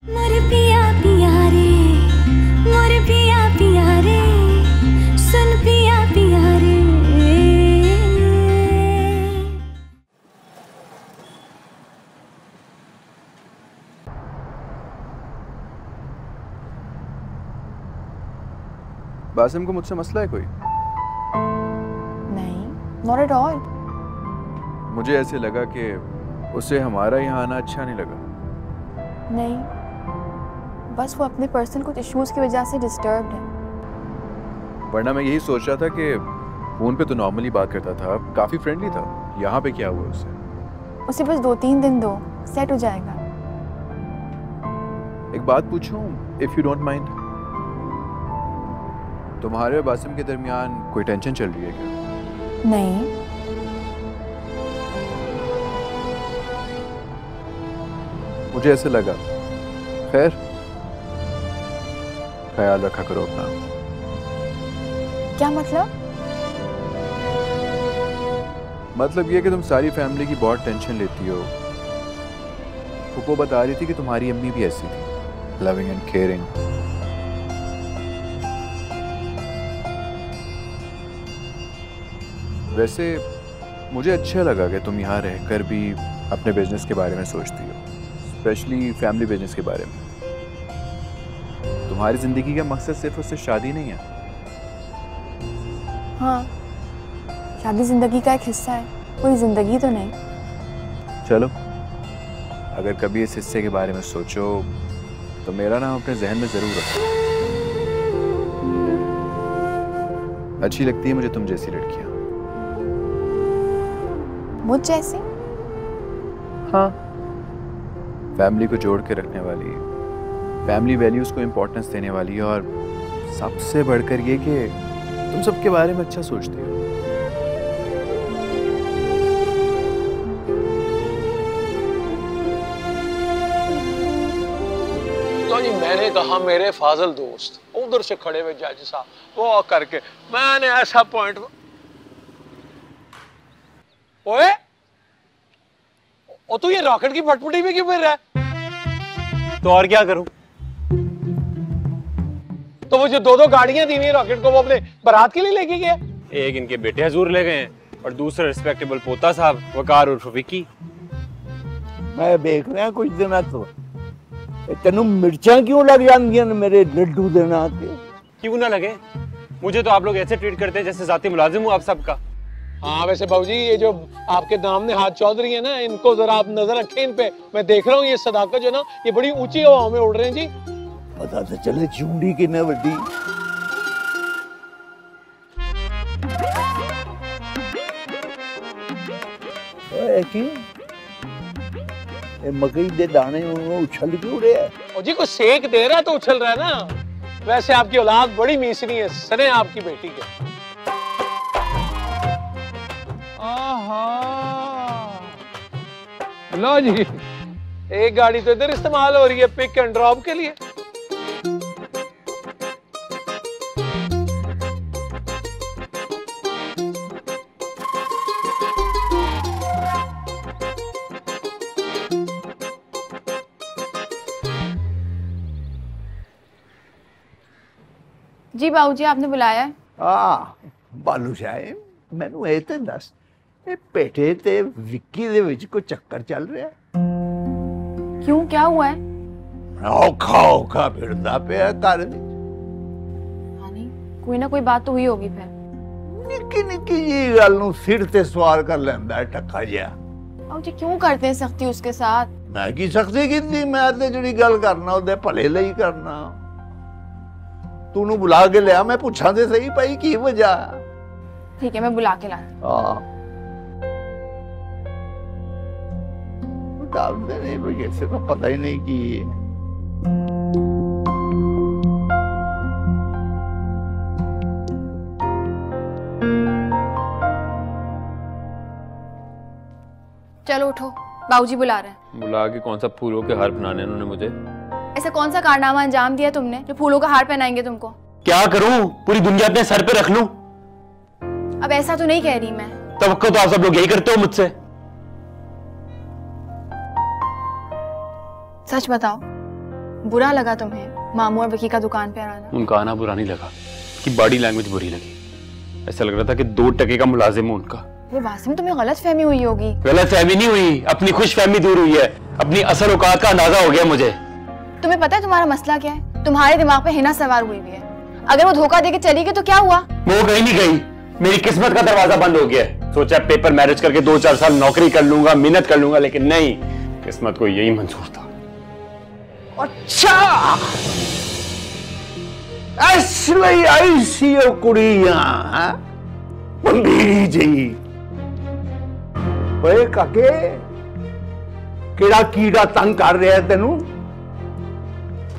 मोरे पिया पिया रे, मोरे पिया पिया रे, सुन पिया पिया रे। बासिम को मुझसे मसला है कोई? नहीं, not at all। मुझे ऐसे लगा कि उसे हमारा यहाँ आना अच्छा नहीं लगा। नहीं, बस वो अपने पर्सनल कुछ इश्यूज की वजह से डिस्टर्ब्ड है। वरना मैं यही सोच रहा था कि फोन पे तो नॉर्मली बात करता था, काफी फ्रेंडली था। यहाँ पे क्या हुआ उससे? उसे बस 2-3 दिन दो, सेट हो जाएगा। एक बात पूछूं, इफ यू डोंट माइंड, तुम्हारे और बासिम के दरमियान कोई टेंशन चल रही है क्या? नहीं। मुझे ऐसे लगा। खैर, ख्याल रखा करो अपना। क्या मतलब? मतलब ये कि तुम सारी फैमिली की बहुत टेंशन लेती हो। फूफो बता रही थी कि तुम्हारी अम्मी भी ऐसी थी, लविंग एंड केयरिंग। वैसे मुझे अच्छा लगा कि तुम यहाँ रहकर भी अपने बिजनेस के बारे में सोचती हो, स्पेशली फैमिली बिजनेस के बारे में। तुम्हारी जिंदगी का मकसद सिर्फ उससे शादी नहीं है। हाँ, शादी जिंदगी का एक हिस्सा है, पूरी जिंदगी तो नहीं। चलो, अगर कभी इस हिस्से के बारे में सोचो तो मेरा नाम अपने जहन में जरूर रखो। अच्छी लगती है मुझे तुम जैसी लड़कियां। मुझ जैसी? हाँ, फैमिली को जोड़ के रखने वाली, फैमिली वैल्यूज को इम्पोर्टेंस देने वाली, और सबसे बढ़कर ये कि तुम सबके बारे में अच्छा सोचती हो। तो जी मैंने कहा मेरे फाजल दोस्त उधर से खड़े हुए जज साहब वो करके मैंने ऐसा पॉइंट, ओए ओ तू ये रॉकेट की फटफटी में क्यों फिर रहा है? तो और क्या करूं? तो वो जो 2-2 गाड़ियां दी हुई है रॉकेट को, वो अपने बारात के लिए लेके गया? एक इनके बेटे हजूर ले गए हैं और दूसरा रिस्पेक्टेबल पोता साहब वकार उर्फ विक्की। मैं देख रहा कुछ दिन तो तेनू मिर्चा क्यों लग जांदियां ने मेरे लड्डू दे नाल ते? क्यों ना लगे? मुझे तो आप लोग ऐसे ट्रीट करते हैं जैसे जाती मुलाजिम हूं आप सबका। हाँ वैसे बाबूजी ये जो आपके दामने हाथ चौधरी है ना, इनको जरा आप नजर रखें इन पे। मैं देख रहा हूँ ये सदाकत जो ना ये बड़ी ऊंची हवाओं में उड़ रहे हैं जी। पता तो चले चुंडी कितने वड्डी। ये मकई दे दाने उछल के उड़े है। और जी कोई सेक दे रहा है तो उछल रहा है ना। वैसे आपकी औलाद बड़ी मीसरी है, सने आपकी बेटी के। लो जी, एक गाड़ी तो इधर इस्तेमाल हो रही है पिक एंड ड्रॉप के लिए। जी बाबूजी, आपने बुलाया है? बालू साहब मैनू ये तो दस, ये पेटे ते विक्की दे विच कोई चक्कर चल रहा है? क्यों, क्या हुआ है? औखा औखा फिरदा पिया घर विच। कोई ना कोई बात तो हुई होगी फिर। निक्की निक्की जी गल नूं सिर ते सवार कर लैंदा है टक्का जिहा। बाबूजी क्यों करते हैं सख्ती उसके साथ? मैं की सख्ती कीती? मैं ते जिहड़ी गल करना ओदे भले लई करना। तूनू बुला के लिया, मैं पूछा ते सही भाई की वजह? ठीक है, मैं बुला के ला। डालते नहीं भाई, कैसे तो पता ही नहीं कि चलो उठो, बाबूजी बुला रहे हैं। बुला के कौन सा फूलों के हार पहनाने उन्होंने मुझे? ऐसा कौन सा कारनामा अंजाम दिया तुमने जो फूलों का हार पहनाएंगे तुमको? क्या करूं? पूरी दुनिया अपने सर पे रख लूं? अब ऐसा तो नहीं कह रही मैं। तवक्को तो आप सब लोग यही करते हो मुझसे। सच बताओ, बुरा लगा तुम्हें मामू और विकी का दुकान पे आना? उनका आना बुरा नहीं लगा, कि बॉडी लैंग्वेज बुरी लगी। ऐसा लग रहा था कि 2 टके का मुलाजिम हूं उनका। वो वासिम, तुम्हें गलत फहमी हुई होगी। गलत फहमी नहीं हुई, अपनी खुश फहमी दूर हुई है। अपनी असल औकात का अंदाजा हो गया मुझे। तुम्हें पता है तुम्हारा मसला क्या है? तुम्हारे दिमाग पे हिना सवार हुई है। अगर वो धोखा देके चली गई तो क्या हुआ? वो कहीं नहीं गई, मेरी किस्मत का दरवाजा बंद हो गया है। सोचा पेपर मैरिज करके 2-4 साल नौकरी कर लूंगा, मेहनत कर लूंगा, लेकिन नहीं, किस्मत को यही मंजूर था। अच्छा, असली ऐसी कुड़ियां पंबीरी जी। ओए काके, केड़ा कीड़ा तंग कर रहा है तेनू?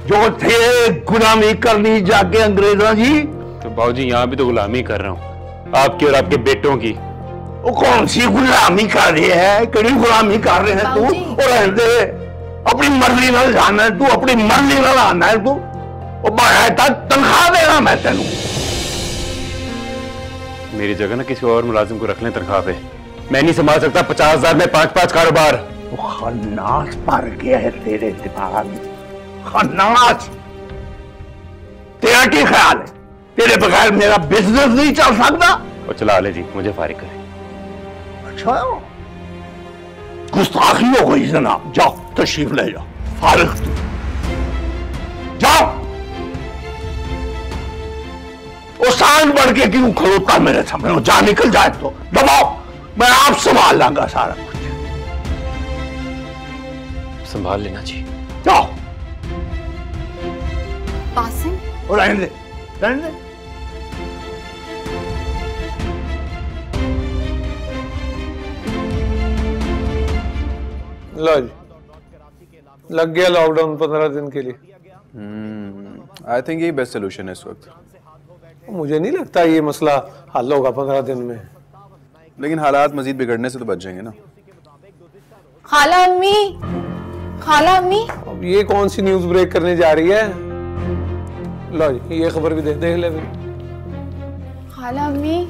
जो थे गुलामी करनी जाके अंग्रेजों जी। तो बाबूजी यहाँ भी तो गुलामी कर रहा हूँ, आपकी और आपके बेटों की। वो कौन सी गुलामी कर रहे हैं? केड़ी गुलामी कर रहे हैं तू? और रहते अपनी मर्जी नाल जाना है तू, अपनी मर्जी नाल आना है तू। और तनख्वाह देना मैं तेनू। मेरी जगह ना किसी और मुलाजिम को रख लें तनख्वाह पे। मैं नहीं संभाल सकता 50,000 में 5-5 कारोबार। खन्नास भर गया है तेरे दिमाग में, खन्नास। तेरा क्या ख्याल है? तेरे बगैर मेरा बिजनेस नहीं चल सकता? और चला ले जी, मुझे फारिग करें। अच्छा, गुस्ताखी हो गई जनाब। जाओ तशरीफ ले जाओ, फारिग तू जाओ। वो सांड बढ़ के क्यों खड़ोता मेरे सामने? जा निकल जाए तो दबाओ, मैं आप संभाल लाऊंगा सारा कुछ। संभाल लेना जी। जाओ। वासिम, और रहने दे, रहने दे। लो जी, लग गया लॉकडाउन 15 दिन के लिए। आई थिंक यही बेस्ट सोल्यूशन है इस वक्त। मुझे नहीं लगता ये मसला हल होगा 15 दिन में। लेकिन हालात मजीद बिगड़ने से तो बच जाएंगे ना। खाला अम्मी, खाला अम्मी। अब ये कौन सी न्यूज़ ब्रेक करने जा रही है? लो जी, ये खबर भी देख ले। खाला अम्मी,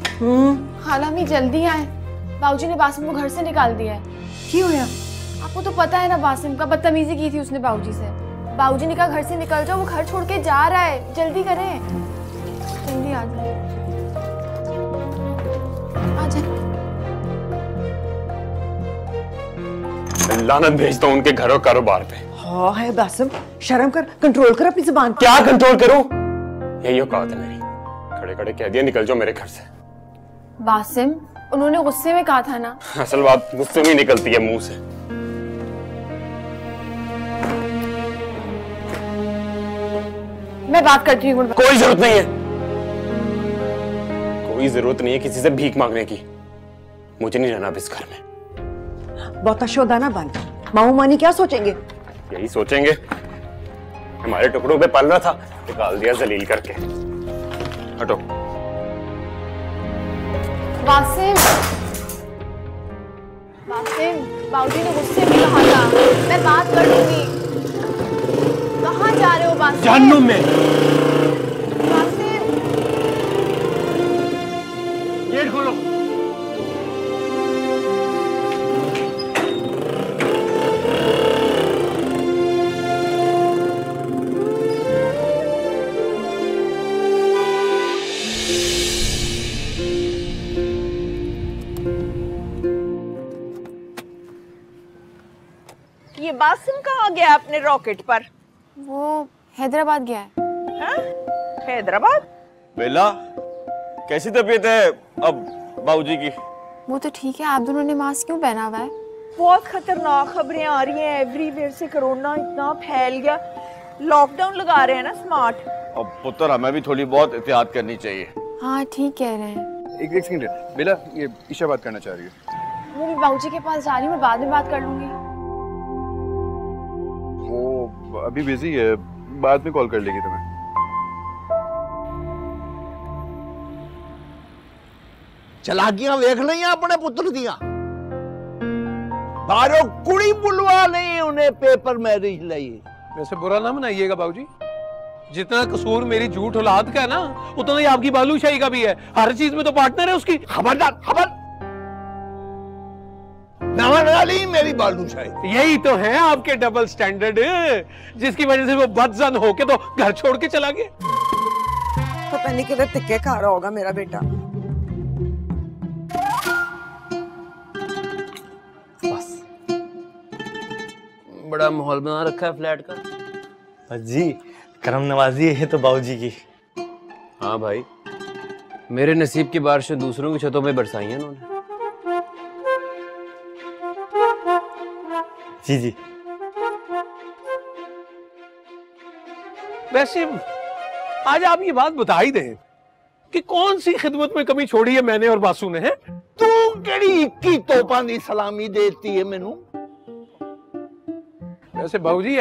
खाला अम्मी जल्दी आए। बाबूजी ने बासिम को घर से निकाल दिया है। क्यों होया? आपको तो पता है ना, बासिम का बदतमीजी की थी उसने बाबूजी से। बाबूजी ने कहा घर से निकल जाओ, वो घर छोड़ के जा रहा है, जल्दी करें, जल्दी आ जाए, आ जाए। लानत भेजता हूं उनके घर और कारोबार पे। हाँ है बासिम, शर्म कर, कंट्रोल कर अपनी जुबान। क्या कंट्रोल करूं? यही औकात है मेरी। खड़े खड़े कह दिया निकल जाओ मेरे घर से। बासिम, उन्होंने गुस्से में कहा था ना। असल बात गुस्से में निकलती है मुंह से। मैं बात करती हूँ। कोई जरूरत नहीं है, कोई जरूरत नहीं है किसी से भीख मांगने की। मुझे नहीं रहना अब इस घर में। बहुत शोधा ना बन, मामू मानी क्या सोचेंगे? यही सोचेंगे, हमारे टुकड़ों पे पल रहा था, निकाल दिया जलील करके। हटो। वासिम, वासिम, बाबूजी ने गुस्से में कहा था, मैं बात कर लूंगी। कहाँ जा रहे हो वासिम? जहन्नुम में। वासिम, गेट खोलो। ये बासिम कहाँ गया अपने रॉकेट पर? वो हैदराबाद गया है। हाँ? हैदराबाद? बेला, कैसी तबीयत है अब बाबूजी की? वो तो ठीक है, आप दोनों ने मास्क क्यों पहना हुआ है? बहुत खतरनाक खबरें आ रही हैं एवरीवेयर से, कोरोना इतना फैल गया। लॉकडाउन लगा रहे हैं ना स्मार्ट। अब पुत्र हमें भी थोड़ी बहुत एहतियात करनी चाहिए। हाँ ठीक कह रहे हैं। एक सेकंड बेला, ये ईशा बात करना चाह रही है। वो भी बाबूजी के पास जा रही हूँ, मैं बाद में बात कर लूंगी। वो अभी बिजी है, बाद में कॉल कर लेगी तुम्हें। चलाकियां वेख लिया अपने पुत्र दिया। बारो कुड़ी बुलवा नहीं उन्हें पेपर मैरिज लाई। वैसे बुरा ना मनाइएगा बाबूजी, जितना कसूर मेरी झूठ औलाद का है ना, उतना ही आपकी बालूशाही का भी है। हर चीज में तो पार्टनर है उसकी। खबरदार, खबर नवा नाली मेरी बालू शाही। यही तो है आपके डबल स्टैंडर्ड, जिसकी वजह से वो बदजन होके तो घर छोड़ के चला गया। पता नहीं किधर टिक्के खा रहा होगा मेरा बेटा। बस बड़ा माहौल बना रखा है फ्लैट का। बस जी करम नवाजी है तो बाबूजी की। हाँ भाई, मेरे नसीब की बारिशें दूसरों की छतों में बरसाई हैं उन्होंने। जी जी। वैसे आज आप ये बात बता ही दें कि कौन सी खिदमत में कमी छोड़ी है मैंने और बासु ने, है? तू केड़ी 21 तोपां दी सलामी देती है मैनू। वैसे बाबूजी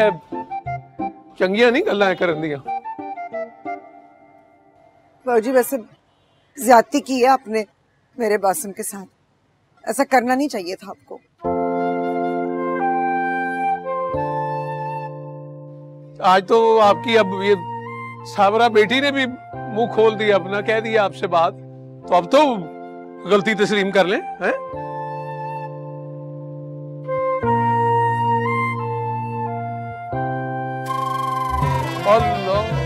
चंगियां नहीं गल्लां करन दियां। बाबूजी वैसे ज्यादती की है आपने मेरे बासिम के साथ, ऐसा करना नहीं चाहिए था आपको। आज तो आपकी अब ये साबरा बेटी ने भी मुंह खोल दिया अपना, कह दिया आपसे बात, तो अब तो गलती तस्लीम कर लें, हैं? अल्लाह।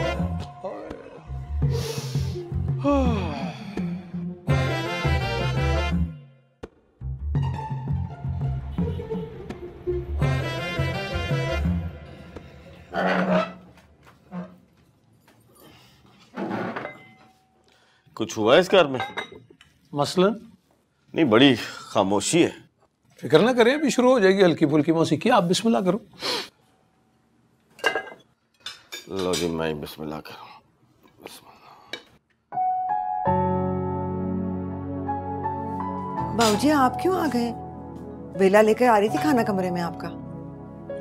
कुछ हुआ है इस घर में? मसलन? नहीं, बड़ी खामोशी है। फिक्र ना करें, अभी शुरू हो जाएगी हल्की फुल्की मौसीकी। आप बिस्मिल्लाह करो। लो जी, मैं बिस्मिल्लाह करूं। बाबूजी आप क्यों आ गए? वेला लेकर आ रही थी खाना कमरे में आपका।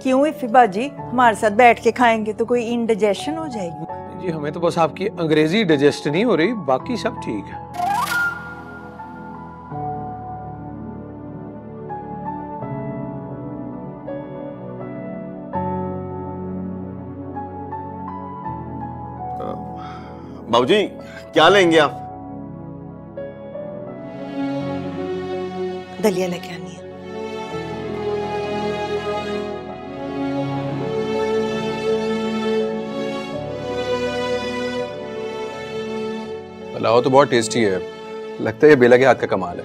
क्यों इफी बाजी, हमारे साथ बैठ के खाएंगे तो कोई इंडाइजेशन हो जाएगी। जी हमें तो बस आपकी अंग्रेजी डाइजेस्ट नहीं हो रही, बाकी सब ठीक है। बाबूजी क्या लेंगे आप? दलिया लेके आनी है। पुलाव तो बहुत टेस्टी है, लगता है ये बेला के हाथ का कमाल है।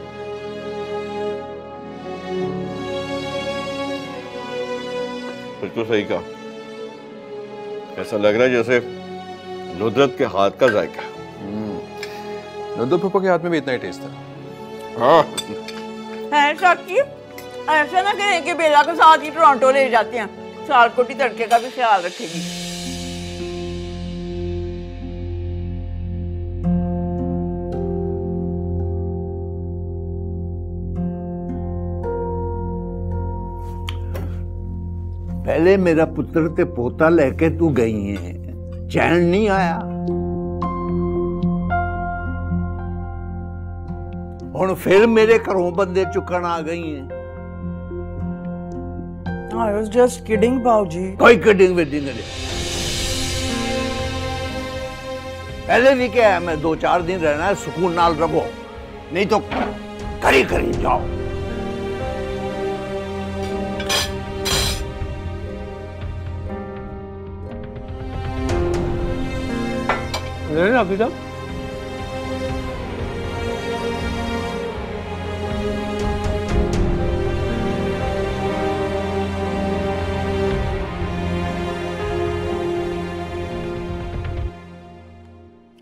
बिल्कुल सही कहा, ऐसा लग रहा है जैसे नुदरत के हाथ का जायका। नुदरत फूफा के हाथ में भी इतना ही टेस्ट था। हाँ है चाची, ऐसा ना कहें कि बेला के साथ ही टोरंटो ले जाते हैं। सालकोटी तड़के का भी ख्याल रखेगी। पहले मेरा पुत्र ते पोता लेके तू गई है, चैन नहीं आया। हुण फिर मेरे घरों बंदे चुकन आ गई हैं। I was just kidding बाबूजी। कोई किडिंग विडिंग नहीं। पहले भी क्या है, मैं 2-4 दिन रहना है, सुकून नाल रहो, नहीं तो करी करी जाओ। हाफिज साहब,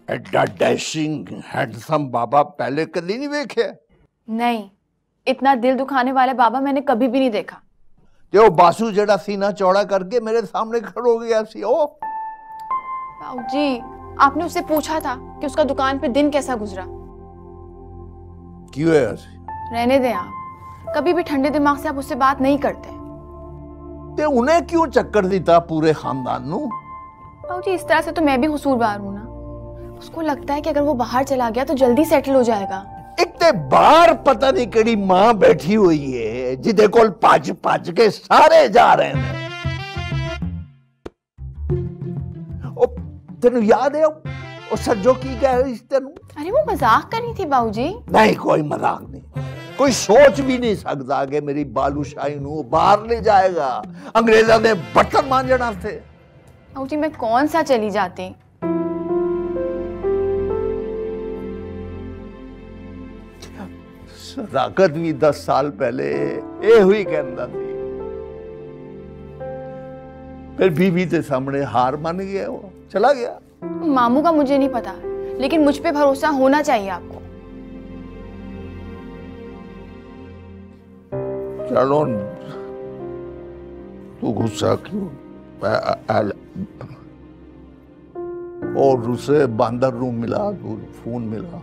एडा डैशिंग हैंडसम बाबा पहले कभी नहीं देखे। नहीं, इतना दिल दुखाने वाला बाबा मैंने कभी भी नहीं देखा। ते वो बासु जड़ा सीना चौड़ा करके मेरे सामने खड़ो गया सी। ओ बाबूजी, आपने उससे पूछा था कि उसका दुकान पे दिन कैसा गुजरा? क्यों है? रहने दें आप, कभी भी ठंडे दिमाग से आप उससे बात नहीं करते। ते उन्हें क्यों चक्कर दिता पूरे खानदान नू? बाबूजी इस तरह से तो मैं भी कसूरवार हूं ना। उसको लगता है कि अगर वो बाहर चला गया तो जल्दी सेटल हो जाएगा। इतने बार पता नहीं कड़ी मां बैठी हुई है जिदे कोल भज भज के सारे जा रहे हैं। तेनू याद है वो सज्जो की क्या रिश्ते नू? अरे वो मजाक कर रही थी बाबूजी। नहीं, कोई मजाक नहीं। कोई सोच भी नहीं सकता कि मेरी बालूशाही नू बाहर ले जाएगा। अंग्रेजा ने बर्तन मांजना थे। बाबूजी मैं कौन सा चली जाती। सदाकत भी 10 साल पहले ये हुई कहता थी, फिर बीवी के सामने हार मान गया, वो चला गया। मामू का मुझे नहीं पता, लेकिन मुझ पे भरोसा होना चाहिए आपको। चलो तू गुस्सा क्यों? और उसे बंदर रूम मिला, तू फोन मिला।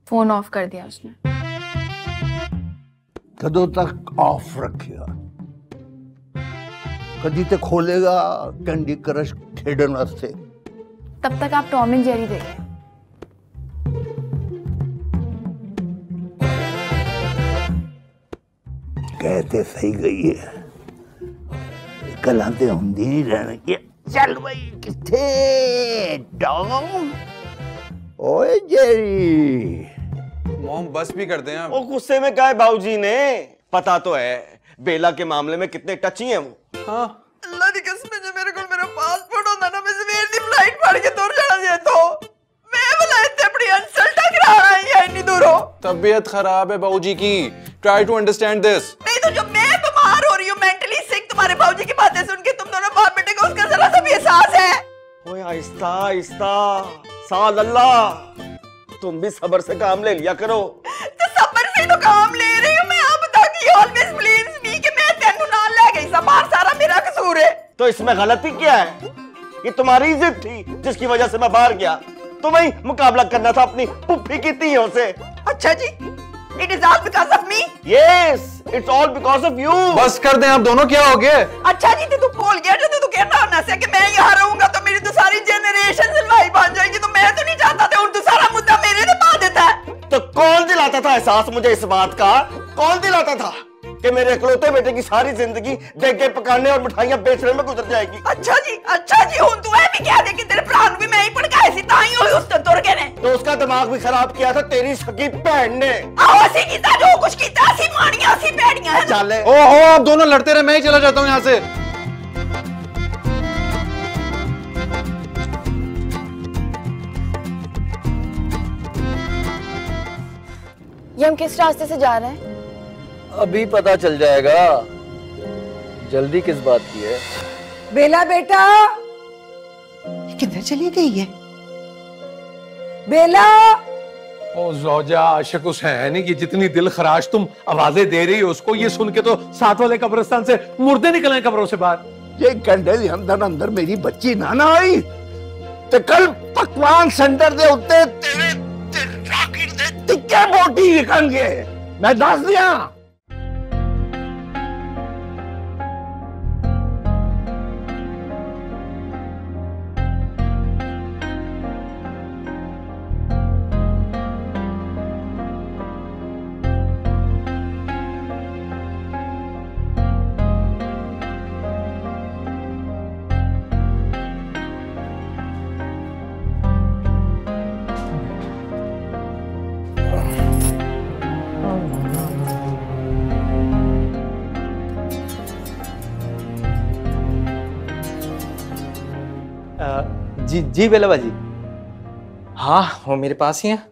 फोन ऑफ कर दिया उसने। कदों तक ऑफ रखेगा? कदी ते खोलेगा कैंडी क्रश खेडन वास्ते। तब तक आप टॉम एंड जेरी देखें। कहते सही गई है, गल्लां ते हुंदी नहीं रहने की। चल भाई किथे टॉम? ओए जेरी। मॉम बस भी करते हैं। वो गुस्से में क्या है बाबूजी ने? पता तो है बेला के मामले में कितने टची हैं वो। हाँ अल्लाह दी कसम जे मेरे को मेरा पासपोर्ट होता ना, मैं सवेर दी फ्लाइट फड़ के दूर चला जाए तो मैं भला इतने बड़ी इंसल्ट कराना है इतनी दूरों। तबीयत खराब है बाबूजी की, ट्राई टू अंडरस्टैंड दिस। नहीं तो जब मैं बीमार हो रही हूँ मेंटली सिक, तुम्हारे बाबूजी की बातें सुन के तुम दोनों बाप बेटे को उसका जरा सा भी एहसास है? ओए आहिस्ता आहिस्ता, साल अल्लाह, तुम भी सब्र से काम ले लिया करो। तो सब्र से तो काम ले रही हूँ मैं। आप बता कि ऑलवेज ब्लेम्स मी कि मैं तेनू नाल ले गई सब, सारा मेरा कसूर है। तो इसमें गलती क्या है? ये तुम्हारी इज्जत थी जिसकी वजह से मैं बाहर गया। तुम्हें ही मुकाबला करना था अपनी पुप्पी की तीयों से। अच्छा जी, it is all because of me. Yes, it's all because of you. बस कर दें आप दोनों, क्या हो गया? अच्छा जी, तू भूल गया जो तू कहना होना से कि मैं यहाँ रहूंगा तो मेरी तो सारी जनरेशन हलवाई बन जाएगी। तो मैं तो नहीं चाहता था, और तू सारा मुद्दा मेरे पे पा देता है। तो कौन दिलाता था एहसास मुझे इस बात का? कौन दिलाता था कि मेरे इकलौते बेटे की सारी जिंदगी देगे पकाने और मिठाइयां बेचने में गुजर जाएगी? अच्छा जी, हुन तू ऐ भी कह दे कि तेरे भरा भी मैं ही भड़काए सी, ताई होई उस तुर के ने। तो उसका दिमाग भी खराब किया था तेरी सगी बहन ने। आओ असी कीता जो कुछ कीता, असी माड़ियां असी पैड़ियां है। चल ओहो, आप दोनों लड़ते रहे, मैं ही चला जाता हूँ यहाँ से। ये हम किस रास्ते से जा रहे हैं? अभी पता चल जाएगा। जल्दी किस बात की है? बेला बेटा, किधर चली गई है बेला? ओ ज़ौजा, आशिक उस है नहीं कि जितनी दिल खराश तुम आवाजें दे रही हो उसको, ये सुन के तो साथ वाले कब्रिस्तान से मुर्दे निकले कब्रों से बाहर। ये घंटे के अंदर अंदर मेरी बच्ची ना आई तो कल पकवान सेंटर दे उत्ते तेरे राकेट दे टिक्के बोटी लिखेंगे, मैं दस दिया। जी बेला बाजी। हाँ, वो मेरे पास ही हैं।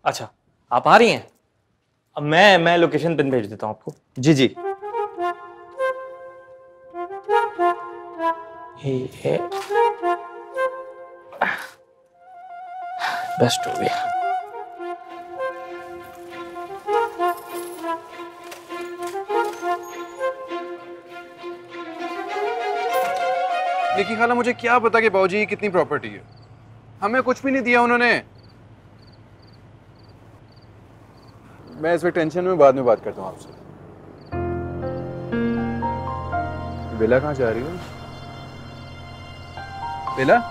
अच्छा, आप आ रही हैं? अब मैं लोकेशन पिन भेज देता हूँ आपको। जी जी। ये बेस्ट हो गया। देखिए खाला, मुझे क्या पता कि बाबूजी की कितनी प्रॉपर्टी है, हमें कुछ भी नहीं दिया उन्होंने। मैं इस वक्त टेंशन में, बाद में बात करता हूँ आपसे। बेला कहाँ जा रही हो? बेला?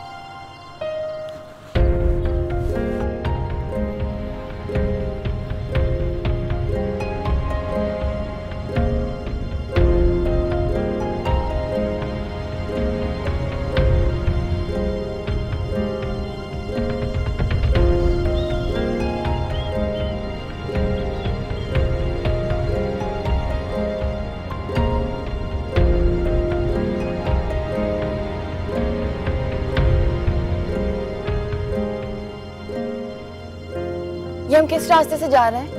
ये हम किस रास्ते से जा रहे हैं?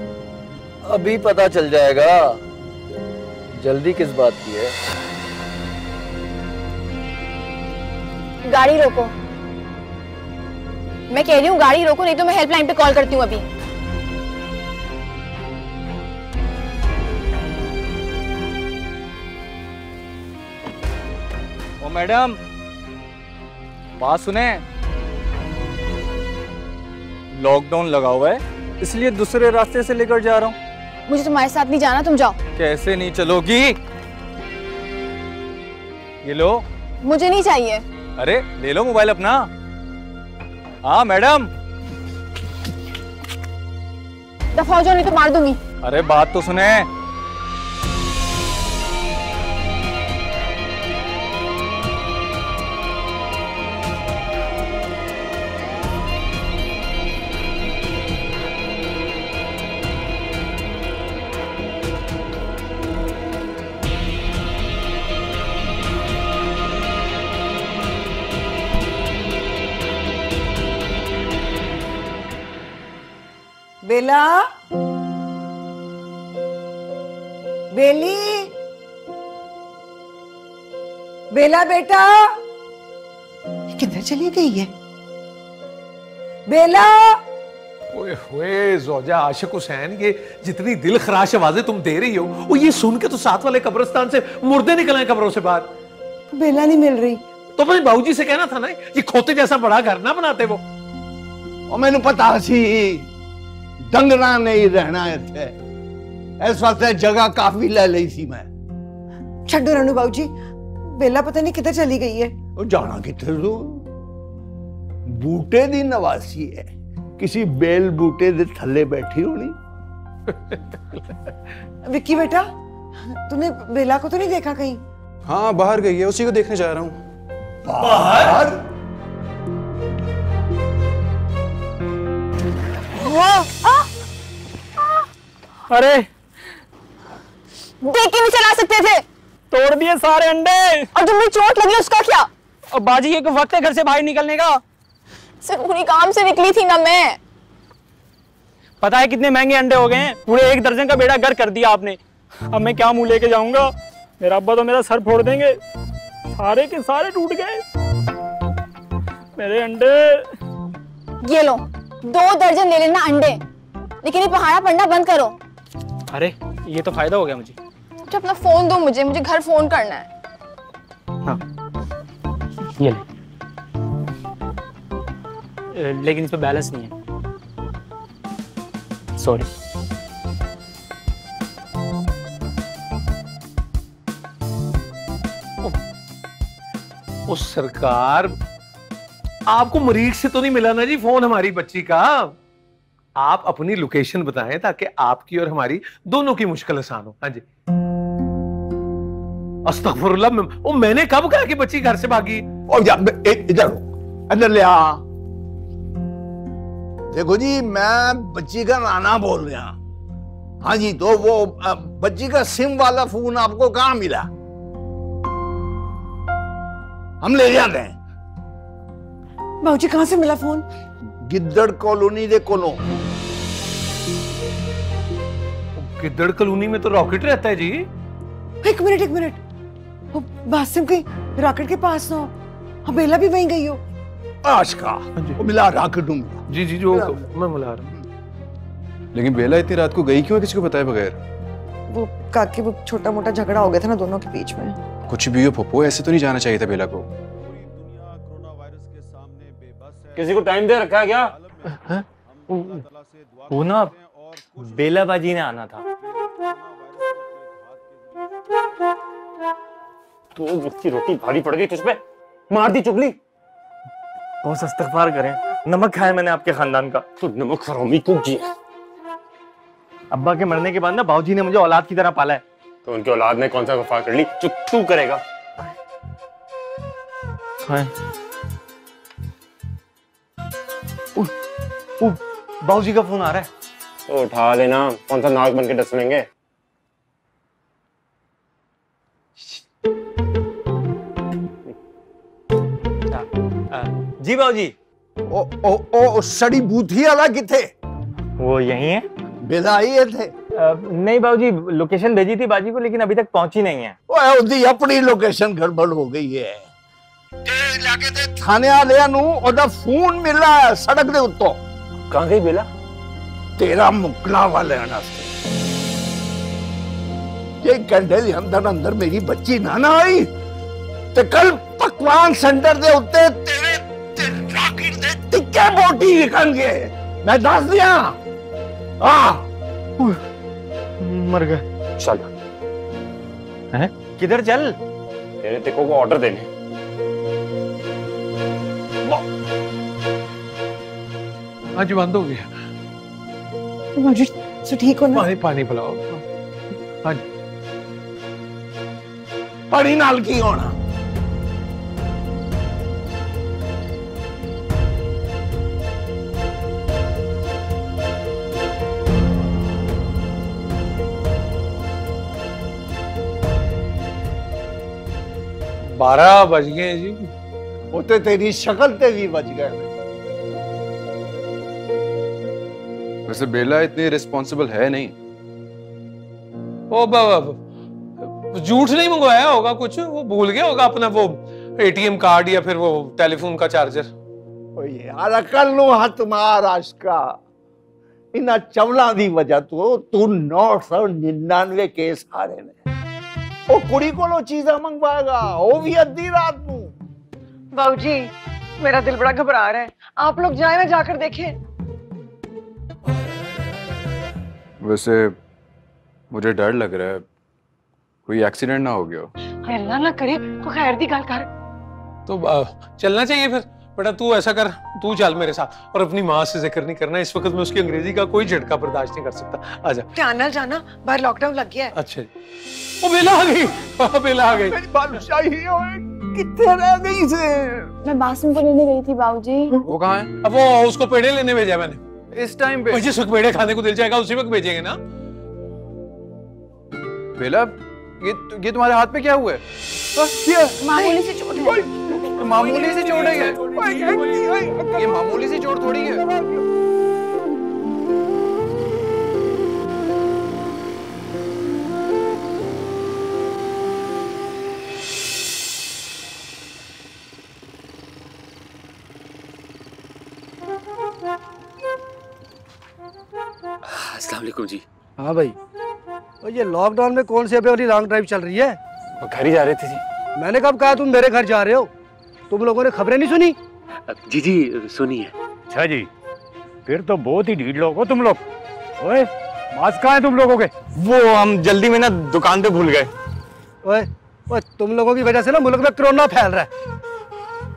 अभी पता चल जाएगा। जल्दी किस बात की है? गाड़ी रोको। मैं कह रही हूँ गाड़ी रोको, नहीं तो मैं हेल्पलाइन पे कॉल करती हूँ अभी। ओ मैडम, बात सुने। लॉकडाउन लगा हुआ है, इसलिए दूसरे रास्ते से लेकर जा रहा हूँ। मुझे तुम्हारे साथ नहीं जाना, तुम जाओ। कैसे नहीं चलोगी? ये लो। मुझे नहीं चाहिए। अरे ले लो मोबाइल अपना। हाँ मैडम। दफा हो जाओ, नहीं तो मार दूंगी। अरे बात तो सुने। बेला, बेली, बेला बेटा, किधर चली गई है? बेला। ओए होए ज़ौजा आशिक हुसैन, ये जितनी दिल खराश आवाजें तुम दे रही हो, वो ये सुन के तो साथ वाले कब्रिस्तान से मुर्दे निकल आए कब्रों से बाहर। बेला नहीं मिल रही। तो अपने बाबूजी से कहना था ना, ये खोते जैसा बड़ा घर ना बनाते वो। और मैंने पता सी डंगरा नहीं रहना इत्थे, इस वास्ते जगह काफी ले ली सी मैं। छड्डो रानू बाबूजी, बेला पता नहीं किधर चली गई है। वो जाना किधर तू? बूटे दी नवासी है, किसी बेल बूटे दे थल्ले बैठी होनी। विक्की बेटा, तूने बेला को तो नहीं देखा कहीं? हाँ बाहर गई है, उसी को देखने जा रहा हूँ। बाहर? अरे देख के नहीं चला सकते थे। तोड़ दिए सारे अंडे। और तुम्हें चोट लगी उसका क्या? और बाजी एक वक्त है घर से बाहर निकलने का। सिर्फ उन्हीं काम से निकली थी ना मैं। पता है कितने महंगे अंडे हो गए हैं? पूरे 1 दर्जन का बेड़ा गर्क कर दिया आपने। अब मैं क्या मुंह लेके जाऊंगा? मेरा अब्बा तो मेरा सर फोड़ देंगे। सारे के सारे टूट गए मेरे अंडे। ये लो, 2 दर्जन ले लेना अंडे, लेकिन ये पहाड़ा पढ़ना बंद करो। अरे ये तो फायदा हो गया मुझे। तो अपना फोन दो मुझे घर फोन करना है। हाँ ये ले। लेकिन इस पे बैलेंस नहीं है, सॉरी। ओ सरकार, आपको मरीज से तो नहीं मिला ना जी फोन हमारी बच्ची का? आप अपनी लोकेशन बताएं ताकि आपकी और हमारी दोनों की मुश्किल आसान हो। हाँ जी। अस्तगफुरुल्लाह, मैंने कब कहा कि बच्ची घर से भागी? इधर ले आ। देखो जी, मैं बच्ची का नाना बोल रहा। हाँ जी, तो वो बच्ची का सिम वाला फोन आपको कहाँ मिला? हम ले जाते हैं। बाबूजी कहाँ से मिला फोन? गिद्दड़ कॉलोनी दे कोलों। गिद्दड़ कॉलोनी में तो रॉकेट रहता है जी। एक मिनट, वो बासिम कहीं रॉकेट के पास ना हो। हाँ, बेला भी वहीं गई हो। आशका वो मिला रॉकेट में। जी जी, जो मैं मिला रहा हूँ। लेकिन बेला इतनी रात को गई क्यों किसी को बताए बगैर? वो काकी, वो छोटा मोटा झगड़ा हो गया था ना दोनों के बीच में। कुछ भी हो पप्पू, ऐसे तो नहीं जाना चाहिए था बेला को। किसी को टाइम दे रखा है क्या? वो ना बेला बाजी ने आना था। तो उसकी रोटी भारी पड़ गई तुझ पे, मार दी चुगली। बहुत इस्तग़फ़ार करें, नमक खाया मैंने आपके खानदान का। तो नमक हरामी को जी। अब्बा के मरने के बाद ना बाबूजी ने मुझे औलाद की तरह पाला है। तो उनकी औलाद ने कौन सा वफा कर ली जो तू करेगा? बाबूजी का फोन आ रहा है। तो उठा लेना, कौन सा नाक बन के डस लेंगे। जी बाबूजी। ओ सड़ी बूथी वाला किथे? वो यही है। बिदाई थे? नहीं बाबूजी, लोकेशन भेजी थी बाजी को, लेकिन अभी तक पहुंची नहीं है। ਉਹਦੀ ਆਪਣੀ ਲੋਕੇਸ਼ਨ ਗੜਬੜ ਹੋ ਗਈ ਹੈ। ਇਹ ਇਲਾਕੇ ਦੇ ਥਾਣੇ ਵਾਲਿਆਂ ਨੂੰ ਉਹਦਾ ਫੋਨ ਮਿਲਾ ਹੈ ਸੜਕ ਦੇ ਉੱਤੋਂ। कहाँ गई बेला? तेरा मुकला वाले ये घंटे के अंदर अंदर मेरी बच्ची ना ना आई तो कल पकवान सेंटर दे उत्ते तेरे राकेट दे टिक्के बोटी विकणगे। मैं दस दिया। मर गए। चल। हैं? किधर चल? तेरे टिक्कों को ऑर्डर देने। आज बंद हो गया। ठीक हो ना? पानी पानी पिलाओ। हाँ पानी नाल की होना? बारह बज गए जी। वो तो तेरी शक्ल ते भी बच गए। वैसे बेला इतनी रिस्पॉन्सिबल है नहीं। ओ बाबा झूठ नहीं मंगवाया होगा कुछ, वो भूल गया होगा अपना वो एटीएम कार्ड या फिर वो टेलीफोन का चार्जर। ओ यार अकल नु हथ मार आशका। इना चवला दी वजह तो तू 999 केस हारे ने। ओ कुड़ी कोलो चीज़ा मंगवाएगा, वो भी अद्धी रात नु। बाबूजी मेरा दिल बड़ा घबरा रहा है, आप लोग जाए ना जाकर देखें। वैसे मुझे डर लग रहा है कोई एक्सीडेंट ना हो गया हो। अल्लाह ना करे तो खैर दी गल कर। तो चलना चाहिए फिर। बेटा तू ऐसा कर, तू चल मेरे साथ और अपनी माँ से जिक्र नहीं करना इस वक्त। मैं उसकी अंग्रेजी का कोई झटका बर्दाश्त नहीं कर सकता। आजा। ध्यान नाल जाना, बाहर लॉकडाउन लग गया है। अच्छा जी। वो बेला आ गई, बेला आ गई। मेरी बादशाही ओए कितने रह गई से? मैं बासिम को लेने गई थी बाबूजी। वो कहाँ है? अब वो उसको पेड़े लेने भेजा मैंने। इस टाइम पे? जिस वक्त पेड़े खाने को दिल जाएगा उसी वक्त भेजेंगे ना। बेला ये तुम्हारे हाथ पे क्या हुआ है? मामूली सी चोट है। मामूली सी चोट है ये मामूली सी चोट थोड़ी है। अस्सलाम वालेकुम जी। हाँ भाई, और ये लॉकडाउन में कौन सी अभी वाली लॉन्ग ड्राइव चल रही है? घर ही जा रहे थे जी। मैंने कब कहा तुम मेरे घर जा रहे हो? तुम लोगों ने खबरें नहीं सुनी? जी जी सुनी है। अच्छा जी, फिर तो बहुत ही ढीठ लोग हो तुम लोग। ओए मास्क कहाँ है तुम लोगों के? वो हम जल्दी में ना दुकान पे भूल गए। ओए तुम लोगों की वजह से ना मुल्क में कोरोना फैल रहा है।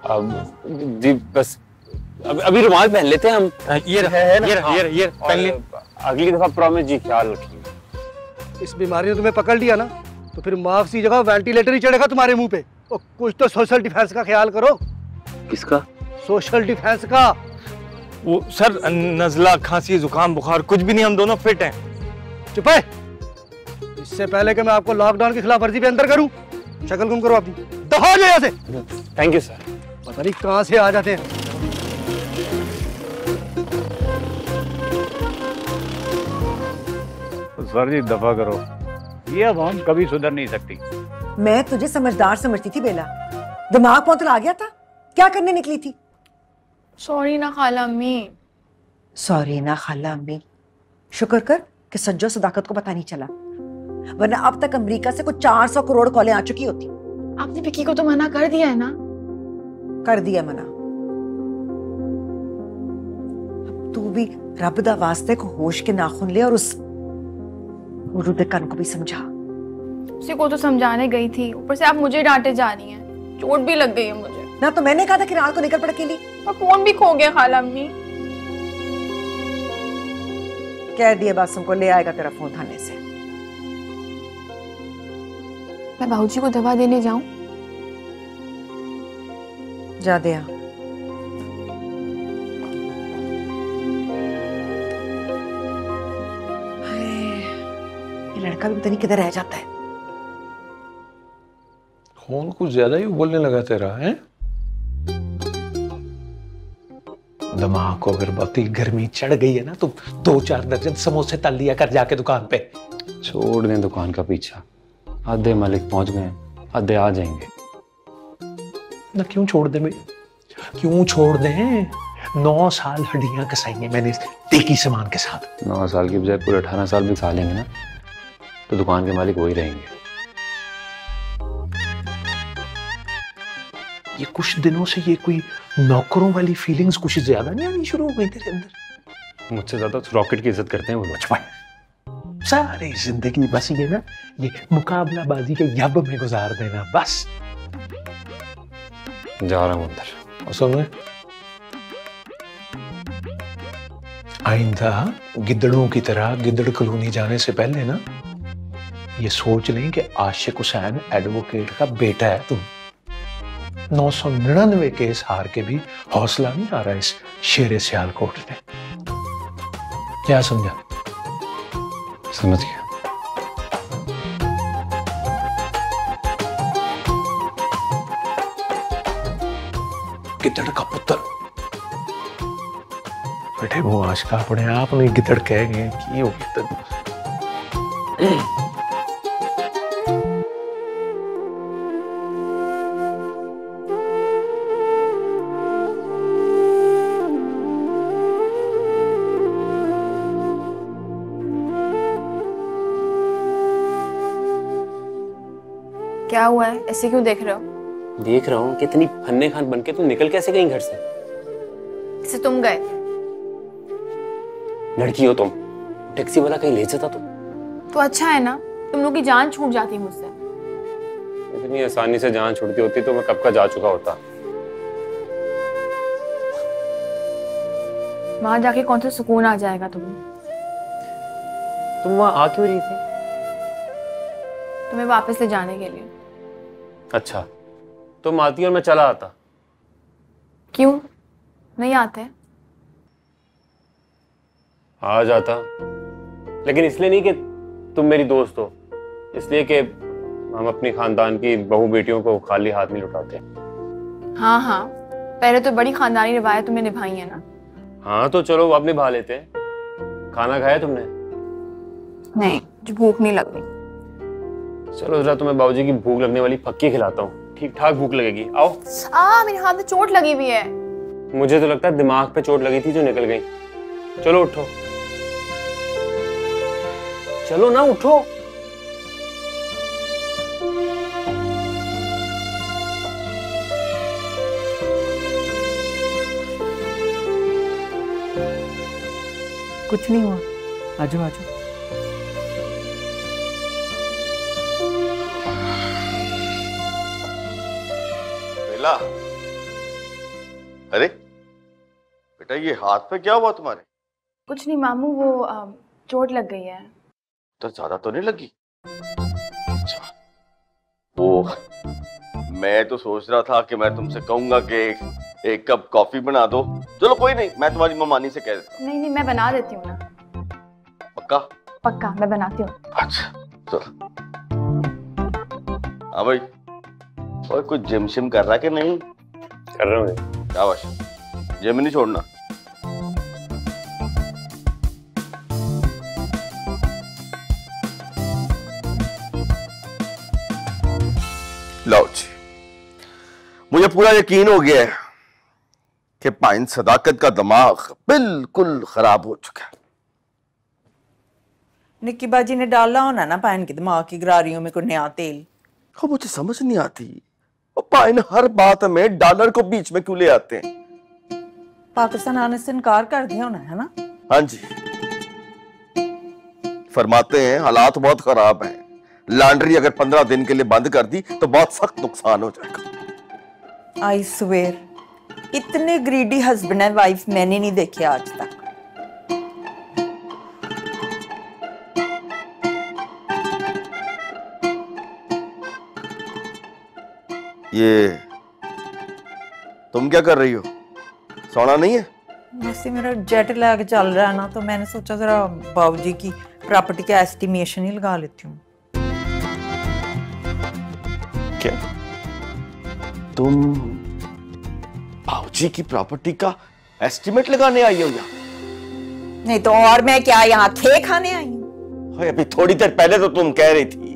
अब जी बस अभी रुमाल पहन लेते हैं हम। ये पहन ले। अगली दफा प्रॉमिस जी ख्याल रखिए। इस बीमारी ने तुम्हें पकड़ लिया ना तो फिर माफ सी जगह वेंटिलेटर ही चढ़ेगा तुम्हारे मुंह पे। और कुछ तो सोशल डिफेंस का ख्याल करो। किसका? सोशल डिफेंस का। वो सर नजला खांसी जुकाम बुखार कुछ भी नहीं, हम दोनों फिट हैं। चुप है। इससे पहले कि मैं आपको लॉकडाउन की खिलाफ वर्जी पे अंदर करूं, शक्ल गुम करो अपनी। दफा हो यहाँ से। Thank you sir. पता नहीं कहां से आ जाते हैं। सर जी दफा करो, ये अब हम कभी सुधर नहीं सकती। मैं तुझे समझदार समझती थी बेला, दिमाग पोतल आ गया था। क्या करने निकली थी? सॉरी ना खाला अम्मी। सॉरी ना खाला अम्मी। शुक्र कर कि सज्जो सदाकत को पता नहीं चला, वरना अब तक अमेरिका से कुछ 400 करोड़ कॉलें आ चुकी होती। आपने विक्की को तो मना कर दिया है ना? कर दिया मना। अब तू भी रब दा वास्ते को होश के नाखून ले और उस रुदकन को भी समझा। उसी को तो समझाने गई थी, ऊपर से आप मुझे डांटे जा रही हैं। चोट भी लग गई है मुझे। ना तो मैंने कहा था कि रात को निकल पड़ अकेली। और फोन भी खो गया खाला अम्मी। कह दिया बासिम को ले आएगा तेरा फोन थाने से। मैं बाबूजी को दवा देने जाऊं? जा दे आ। ये लड़का भी पता नहीं किधर रह जाता है। फोन कुछ ज्यादा ही बोलने लगा तेरा है। दिमाग को अगर बहुत ही गर्मी चढ़ गई है ना तो 2-4 दर्जन समोसे तल लिया कर जाके दुकान पे। छोड़ दें दुकान का पीछा, आधे मालिक पहुंच गए, आधे आ जाएंगे। ना क्यों छोड़ दें भाई, क्यों छोड़ दें? 9 साल हड्डियां कसाई हैं मैंने टेकी सामान के साथ। 9 साल की बजाय पूरे 18 साल भी खा लेंगे ना तो दुकान के मालिक वही रहेंगे। ये कुछ दिनों से ये कोई नौकरों वाली फीलिंग्स कुछ ज्यादा नहीं आनी शुरू हो गई तेरे अंदर? मुझसे ज्यादा रॉकेट की इज्जत करते हैं वो लोग। सारी जिंदगी बस ये ना, ये मुकाबलाबाजी के यब में गुजार देना बस। जा रहा हूं अंदर। और सुन, आइंदा गिद्दड़ों की तरह गिद्दड़ कॉलोनी जाने से पहले ना ये सोच लें कि आशिक हुसैन एडवोकेट का बेटा है तुम। 999 केस हार के भी हौसला नहीं आ रहा इस शेरे सियालकोट ने। क्या समझा? समझ गया। गिद्दड़ का पुत्र बेटे, वो आशका अपने आप नहीं गिद्दड़ कह गए कि हो गिद्दड़। क्या हुआ है, ऐसे क्यों देख रहे हो? देख रहा हूँ कि इतनी फन्ने खान बनके तुम निकल कैसे गई घर से? इससे तुम गए? लड़की हो तुम, टैक्सी वाला कहीं ले जाता तुम? तो अच्छा है ना, तुम लोग की जान छूट जाती मुझसे। इतनी आसानी से जान छूटती होती तो मैं कब का जा चुका होता। वहां जाके कौन सा सुकून आ जाएगा तुम्हें? तुम वहां आ क्यों रही थी? तुम्हें वापस ले जाने के लिए। अच्छा, तुम आती और मैं चला आता। क्यों नहीं आते? आ जाता, लेकिन इसलिए नहीं कि तुम मेरी दोस्त हो, इसलिए कि हम अपनी खानदान की बहू बेटियों को खाली हाथ नहीं लुटाते। हाँ हाँ, पहले तो बड़ी खानदानी रिवायत तुम्हें निभाई है ना। हाँ तो चलो अब निभा लेते हैं। खाना खाया तुमने? नहीं, जो भूख नहीं लग रही। चलो जरा तुम्हें बाबूजी की भूख लगने वाली फक्की खिलाता हूँ, ठीक ठाक भूख लगेगी। आओ। मेरे हाथ में चोट लगी हुई है। मुझे तो लगता है दिमाग पे चोट लगी थी जो निकल गई। चलो उठो, चलो ना उठो। कुछ नहीं हुआ, आजो आजो। बेला, अरे बेटा ये हाथ पे क्या हुआ तुम्हारे? कुछ नहीं मामू, वो चोट लग गई है। तो ज्यादा तो नहीं लगी? अच्छा, वो मैं तो सोच रहा था कि मैं तुमसे कहूंगा कि एक कप कॉफी बना दो। चलो कोई नहीं, मैं तुम्हारी ममानी से कह देता हूँ। नहीं, मैं बना देती हूँ ना। पक्का? पक्का, मैं बनाती हूँ। अच्छा चलो। हाँ भाई, और कुछ जिम शिम कर रहा कि नहीं? कर रहा हूँ। शाबाश, जिम नहीं छोड़ना। लो जी, मुझे पूरा यकीन हो गया है कि पाइन सदाकत का दिमाग बिल्कुल खराब हो चुका है। निक्की बाजी ने डाला होना ना पाइन के दिमाग की गरारियों में कोई नया तेल। वो मुझे समझ नहीं आती, वो पाइन हर बात में डॉलर को बीच में क्यों ले आते हैं? पाकिस्तान आने से इनकार कर दिया होना है ना? हाँ जी, फरमाते हैं हालात बहुत खराब हैं, लॉन्ड्री अगर 15 दिन के लिए बंद कर दी तो बहुत सख्त नुकसान हो जाएगा। आई स्वेयर, इतने ग्रीडी हस्बैंड एंड वाइफ मैंने नहीं देखे आज तक। ये तुम क्या कर रही हो? सोना नहीं है? वैसे मेरा जेट लैग चल रहा है ना, तो मैंने सोचा जरा बाबूजी की प्रॉपर्टी का एस्टिमेशन ही लगा लेती हूँ। क्या तुम बाबूजी की प्रॉपर्टी का एस्टिमेट लगाने आई हो यहाँ? नहीं तो और मैं क्या यहाँ खे खाने आई हूँ? अभी थोड़ी देर पहले तो तुम कह रही थी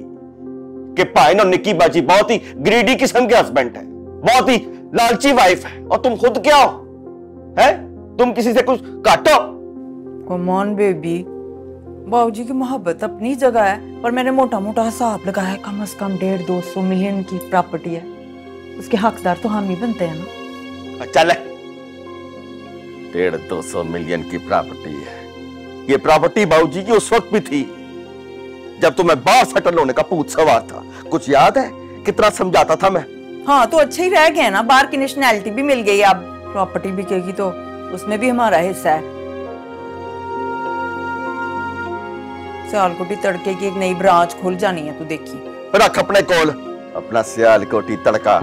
कि पाइन और निक्की बाजी बहुत ही ग्रीडी किस्म के हस्बैंड है, बहुत ही लालची वाइफ है, और तुम खुद क्या हो? है तुम किसी से कुछ काटो? कम ऑन बेबी, बाबूजी की मोहब्बत अपनी जगह है, पर मैंने मोटा मोटा हिसाब लगाया है, कम से कम 150-200 मिलियन की प्रॉपर्टी है, उसके हकदार तो हम ही बनते हैं ना। चल 150-200 मिलियन की प्रॉपर्टी है। ये प्रॉपर्टी बाबूजी की उस वक्त भी थी जब तुम्हें बाहर सेटल होने का भूत सवार था। कुछ याद है कितना समझाता था मैं? हाँ तो अच्छे ही रह गए ना, बाहर की नेशनैलिटी भी मिल गई, अब प्रॉपर्टी बिकेगी तो उसमें भी हमारा हिस्सा है। सियालकोटी तड़के की एक नई ब्रांच खुल जानी है, तू देखी। रख अपने कोल अपना सियालकोटी तड़का।